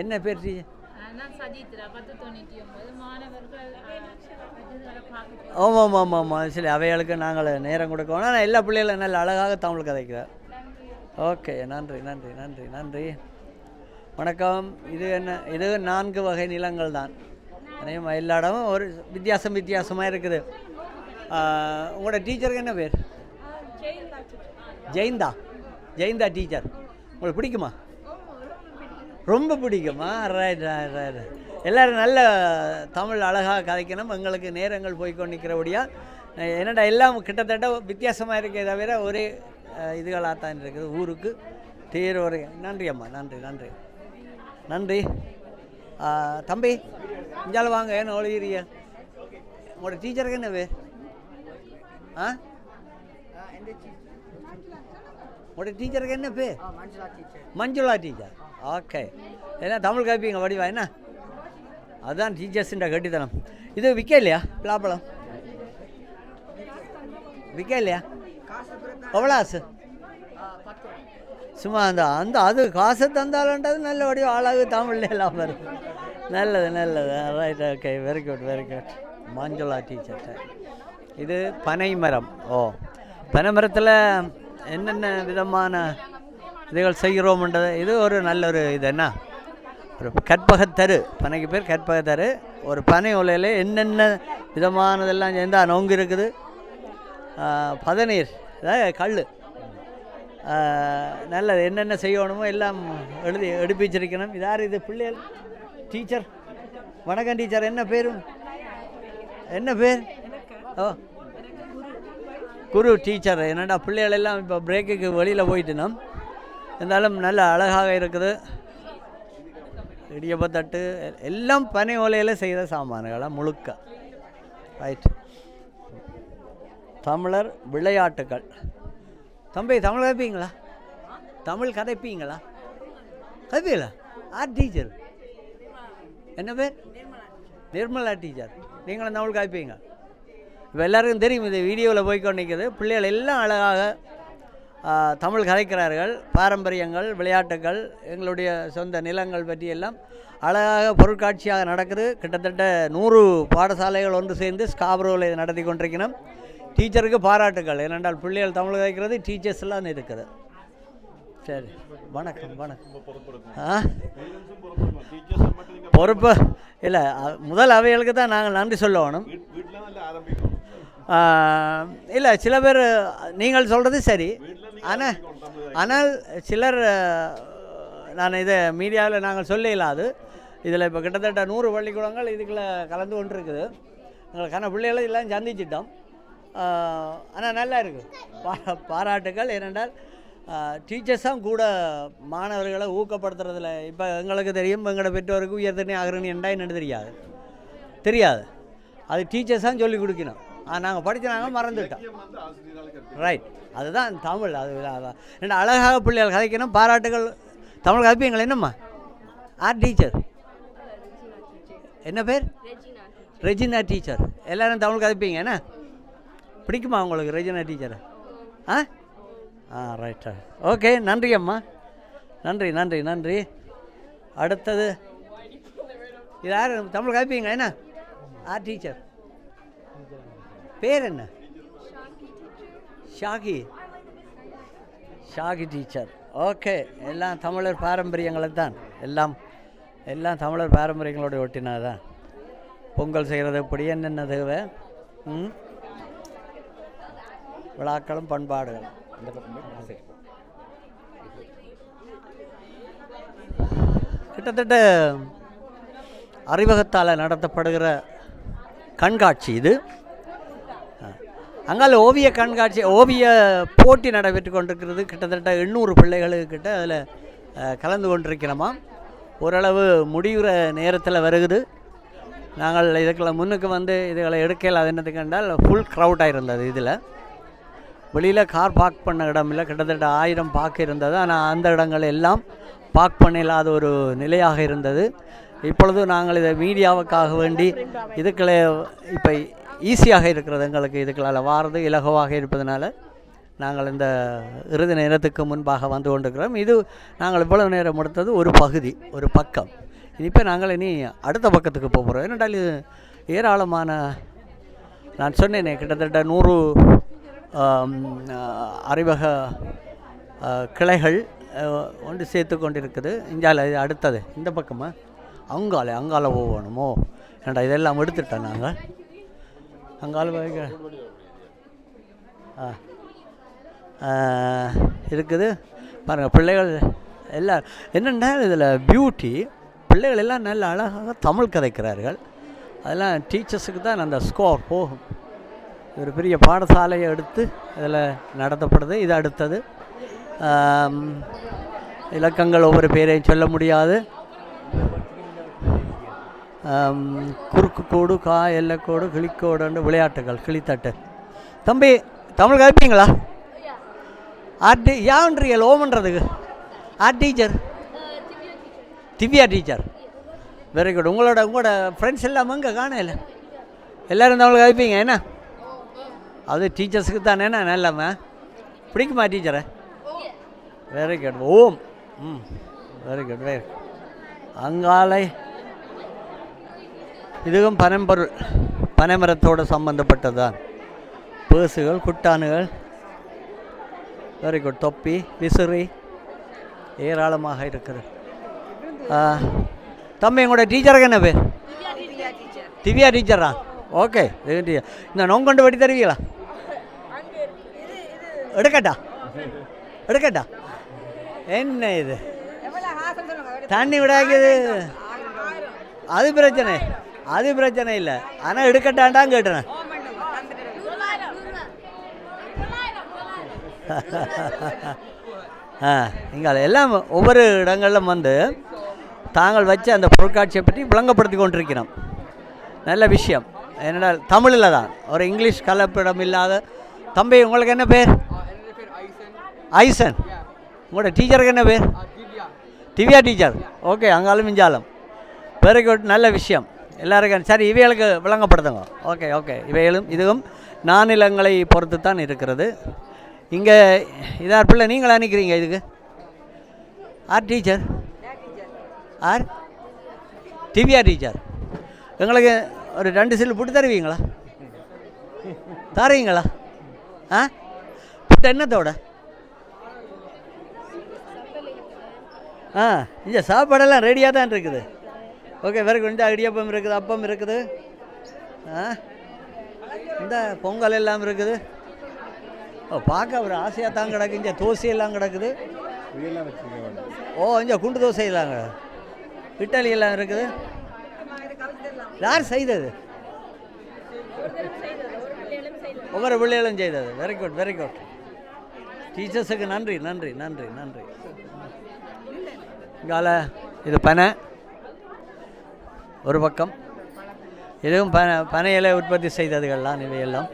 என்ன பேர் டீச்சர்? ஆமாம் ஆமாம் ஆமாம் சரி, அவைகளுக்கு நாங்கள் நேரம் கொடுக்கணும். ஆனால் எல்லா பிள்ளைகளும் நல்ல அழகாக தமிழ் கதைக்கிறார். ஓகே, நன்றி நன்றி நன்றி நன்றி. வணக்கம். இது என்ன? இது 4 வகை நிலங்கள் தான். அதேமாதிரி எல்லா இடமும் ஒரு வித்தியாசமாக இருக்குது. உங்களோட டீச்சருக்கு என்ன பேர்? ஜெயந்தா. ஜெயந்தா டீச்சர் உங்களுக்கு பிடிக்குமா? ரொம்ப பிடிக்குமா? Right right right. எல்லோரும் நல்ல தமிழ் அழகாக கதைக்கணும். எங்களுக்கு நேரங்கள் போய்கொண்டிருக்கிறபடியாக என்னடா எல்லாம் கிட்டத்தட்ட வித்தியாசமாக இருக்கே தவிர ஒரே இதுகளாக தான் இருக்குது. ஊருக்கு தேர் ஒரு. நன்றி அம்மா, நன்றி நன்றி நன்றி. தம்பி இஞ்சால வாங்க, என்ன ஒழுகிறீங்க? உங்களோட டீச்சருக்கு என்ன பேர்? உங்களோட டீச்சருக்கு என்ன பேர்? மஞ்சுளா டீச்சர். ஓகே, ஏன்னா தமிழ் காப்பீங்க வடிவா என்ன? அதுதான் டீச்சர்ஸுன்ற கட்டித்தனம். இது விற்க இல்லையா? பலாப்பழம் விற்க இல்லையா? எவ்வளோ ஆசு? சும்மா அது காசு தந்தாலுன்றது நல்ல வடிவம் ஆளாகு தமிழ்ல எல்லாம் வரும். நல்லது நல்லது. Right, okay, very good very good. Manjula teacher. இது பனை மரம். ஓ, பனை மரத்தில் என்னென்ன விதமான இதுகள் செய்கிறோம்ன்றது இது ஒரு நல்ல ஒரு இது. என்ன ஒரு கற்பகத்தரு, பனைக்கு பேர் கற்பகத்தரு. ஒரு பனை உலையில் என்னென்ன விதமானதெல்லாம் சேர்ந்து நொங்கு இருக்குது, பதநீர், கல், நல்லது என்னென்ன செய்யணுமோ எல்லாம் எடுப்பி வச்சிருக்கணும். இதார் இது? பிள்ளைகள் டீச்சர். வணக்கம் டீச்சர், என்ன பேர்? என்ன பேர்? ஓ, குரு டீச்சர். என்னடா பிள்ளைகள் எல்லாம் இப்போ பிரேக்குக்கு வெளியில் போயிட்டுனோம். இருந்தாலும் நல்ல அழகாக இருக்குது. இடியப்பத்தட்டு எல்லாம் பனை ஓலையில் செய்த சாமான்களாக முழுக்க. ரைட். தமிழர் விளையாட்டுக்கள். தம்பி தமிழ் கதைப்பீங்களா? தமிழ் கதைப்பீங்களா? கதைப்பீங்களா? ஆர் டீச்சர் என்ன பேர்? நிர்மலா டீச்சர். நீங்களும் தமிழ் கதைப்பீங்க? இப்போ எல்லாருக்கும் தெரியும், இது வீடியோவில் போய்கொண்டிருக்குது. பிள்ளைகள் எல்லாம் அழகாக தமிழ் கதைக்கிறார்கள். பாரம்பரியங்கள், விளையாட்டுகள், எங்களுடைய சொந்த நிலங்கள் பற்றி எல்லாம் அழகாக பொருட்காட்சியாக நடக்குது. கிட்டத்தட்ட 100 பாடசாலைகள் ஒன்று சேர்ந்து ஸ்காப்ரோவில் இதை நடத்தி கொண்டிருக்கணும். டீச்சருக்கு பாராட்டுகள். ஏனென்றால் பிள்ளைகள் தமிழ் கதைக்கிறது, டீச்சர்ஸ் எல்லாம் இருக்குது. சரி, வணக்கம் வணக்கம். பொறுப்பு இல்லை, முதல் அவைகளுக்கு தான் நாங்கள் நன்றி சொல்லணும். இல்லை, சில பேர் நீங்கள் சொல்கிறது சரி. ஆனால் சிலர், நான் இதை மீடியாவில் நாங்கள் சொல்ல இல்லாது. இதில் இப்போ கிட்டத்தட்ட 100 பள்ளிக்கூடங்கள் இதுக்குள்ளே கலந்து கொண்டு இருக்குது. எங்களுக்கான பிள்ளைகளை எல்லாம் சந்திச்சிட்டோம். ஆனால் நல்லா இருக்குது. பாராட்டுக்கள். ஏனென்றால் டீச்சர்ஸாக கூட மாணவர்களை ஊக்கப்படுத்துறதில்ல. இப்போ எங்களுக்கு தெரியும், எங்களோட பெற்றோருக்கு உயர்தனி அகரணி என்னன்னு தெரியாது. அது டீச்சர்ஸாக சொல்லிக் கொடுக்கணும். நாங்கள் படித்தாங்க மறந்துவிட்டோம். ரைட், அதுதான் தமிழ். அது ரெண்டு அழகாக பிள்ளைகள் கதைக்கணும். பாராட்டுகள். தமிழ் கதைப்பீங்களா? என்னம்மா? ஆர் டீச்சர் என்ன பேர்? Regina teacher. எல்லோரும் தமிழ் கதைப்பீங்க என்ன? பிடிக்குமா உங்களுக்கு ரெஜினா டீச்சரை? ரைட். ஓகே, நன்றி அம்மா, நன்றி நன்றி நன்றி. அடுத்தது இது யார்? தமிழ் கதைப்பீங்க என்ன? ஆர் டீச்சர் பேர் என்ன? ஷாகி. ஷாகி டீச்சர். ஓகே, எல்லாம் தமிழர் பாரம்பரியங்களை தான். எல்லாம் தமிழர் பாரம்பரியங்களோட ஒட்டினதான். பொங்கல் செய்கிறது எப்படி, என்னென்ன தேவை, விழாக்களும் பண்பாடுகள். கிட்டத்தட்ட அறிவகத்தால் நடத்தப்படுகிற கண்காட்சி இது. அங்கால ஓவிய கண்காட்சி, ஓவிய போட்டி நடைபெற்று கொண்டிருக்கிறது. கிட்டத்தட்ட 800 பிள்ளைகளுக்கிட்ட அதில் கலந்து கொண்டிருக்கிறோமா. ஓரளவு முடிகிற நேரத்தில் வருகுது. நாங்கள் இதுக்கெல்லாம் முன்னுக்கு வந்து இதுகளை எடுக்கல. அது என்னது கண்டால் ஃபுல் க்ரௌடாக இருந்தது. இதில் வெளியில் கார் பார்க் பண்ண இடம் இல்லை. கிட்டத்தட்ட 1000 பார்க் இருந்தது. ஆனால் அந்த இடங்கள் எல்லாம் பார்க் பண்ண இல்லாத ஒரு நிலையாக இருந்தது. இப்பொழுது நாங்கள் இதை மீடியாவுக்காக வேண்டி இதுக்களை இப்போ ஈஸியாக இருக்கிறது எங்களுக்கு. இதுக்களால் வாரது இலகுவாக இருப்பதனால நாங்கள் இந்த இறுதி நேரத்துக்கு முன்பாக வந்து கொண்டிருக்கிறோம். இது நாங்கள் இவ்வளவு நேரம் எடுத்தது ஒரு பகுதி, ஒரு பக்கம். இப்போ நாங்கள் இனி அடுத்த பக்கத்துக்கு போகிறோம். ஏனென்றால் இது ஏராளமான, நான் சொன்னேனே கிட்டத்தட்ட 100 அறிவக கிளைகள் ஒன்று சேர்த்து கொண்டிருக்குது. இந்தியாவில் இது அடுத்தது இந்த பக்கமாக அங்கால போகணுமோ ஏன்டா இதெல்லாம் எடுத்துட்டோம் நாங்கள். அங்கால இருக்குது பாருங்கள். பிள்ளைகள் எல்லாம் என்னென்னா இதில் பியூட்டி, பிள்ளைகள் எல்லாம் நல்ல அழகாக தமிழ் கதைக்கிறார்கள். அதெல்லாம் டீச்சர்ஸுக்கு தான் அந்த ஸ்கோர் போகும். ஒரு பெரிய பாடசாலையை எடுத்து இதில் நடத்தப்படுது. இது அடுத்தது இலக்கங்கள் ஒவ்வொரு பேரையும் சொல்ல முடியாது. குறுக்கு கோடு, எல்லைக்கோடு, கிளிக்கோடு விளையாட்டுகள், கிளித்தட்டு. தம்பி தமிழ் கதைப்பீங்களா? ஆர்ட் யான்றீங்க ஓமன்றதுக்கு art teacher Divya teacher. Very good. உங்களோட ஃப்ரெண்ட்ஸ் எல்லாம் அங்கே காணல, எல்லோரும் தமிழ் கதைப்பீங்க என்ன? அது டீச்சர்ஸுக்கு தானே நல்லாம பிடிக்குமா டீச்சரை? Very good. ஓம் வெரி குட் வெரி. அங்காலை இதுவும் பனம்பொருள், பனைமரத்தோடு சம்பந்தப்பட்டது தான். பேசுகள், குட்டானுகள். Very good. தொப்பி, விசிறி ஏராளமாக இருக்குது. தம்பி எங்களோட டீச்சருக்கு என்ன பேர்? திவ்யா டீச்சரா? ஓகே. இந்த நோங்கொண்டு வெட்டி தருவீங்களா? எடுக்கட்டா என்ன இது தண்ணி விடாக்குது? அது பிரச்சனை இல்லை. ஆனால் எடுக்கட்டான்டான் கேட்டேன். இங்கே எல்லாம் ஒவ்வொரு இடங்களிலும் வந்து தாங்கள் வச்ச அந்த பொருட்காட்சியை பற்றி விளங்கப்படுத்தி கொண்டிருக்கிறோம். நல்ல விஷயம். என்னடா தமிழில் தான், ஒரு இங்கிலீஷ் கலப்பிடம் இல்லாத. தம்பி உங்களுக்கு என்ன பேர்? ஐசன். உங்களோட டீச்சருக்கு என்ன பேர்? திவ்யா டீச்சர். ஓகே. அங்காலும் இஞ்சாலும். Very good. நல்ல விஷயம். எல்லாருக்கும் சரி. இவைகளுக்கு விளங்கப்படுத்துங்க. Okay okay. இவைகளும் இதுவும் நானிலங்களை பொறுத்து தான் இருக்கிறது. இங்கே இதார் பிள்ளை நீங்களா நிற்கிறீங்க இதுக்கு? ஆர் டீச்சர்? ஆர் திவ்யா டீச்சர். எங்களுக்கு ஒரு 2 சில்லு புட்டு தருவீங்களா? தருவீங்களா? புட்டு என்னத்தோட? இங்கே சாப்பாடெல்லாம் ரெடியாக தான் இருக்குது. ஓகே. Very good. இந்த இடியப்பம் இருக்குது, அப்பம் இருக்குது, இந்த பொங்கல் எல்லாம் இருக்குது. பார்க்க ஒரு ஆசையாக தான் கிடக்கு. இங்கே தோசையெல்லாம் கிடக்குது. இங்கே குண்டு தோசை எல்லாம் கிடக்கு. இட்லி எல்லாம் இருக்குது. யார் செய்தது? ஒவ்வொரு பிள்ளைகளும் செய்தது. Very good very good. டீச்சர்ஸுக்கு நன்றி நன்றி நன்றி நன்றி. இங்கால இது பனை ஒரு பக்கம். இதுவும் பனையில உற்பத்தி செய்ததுகள்லாம் இவையெல்லாம்.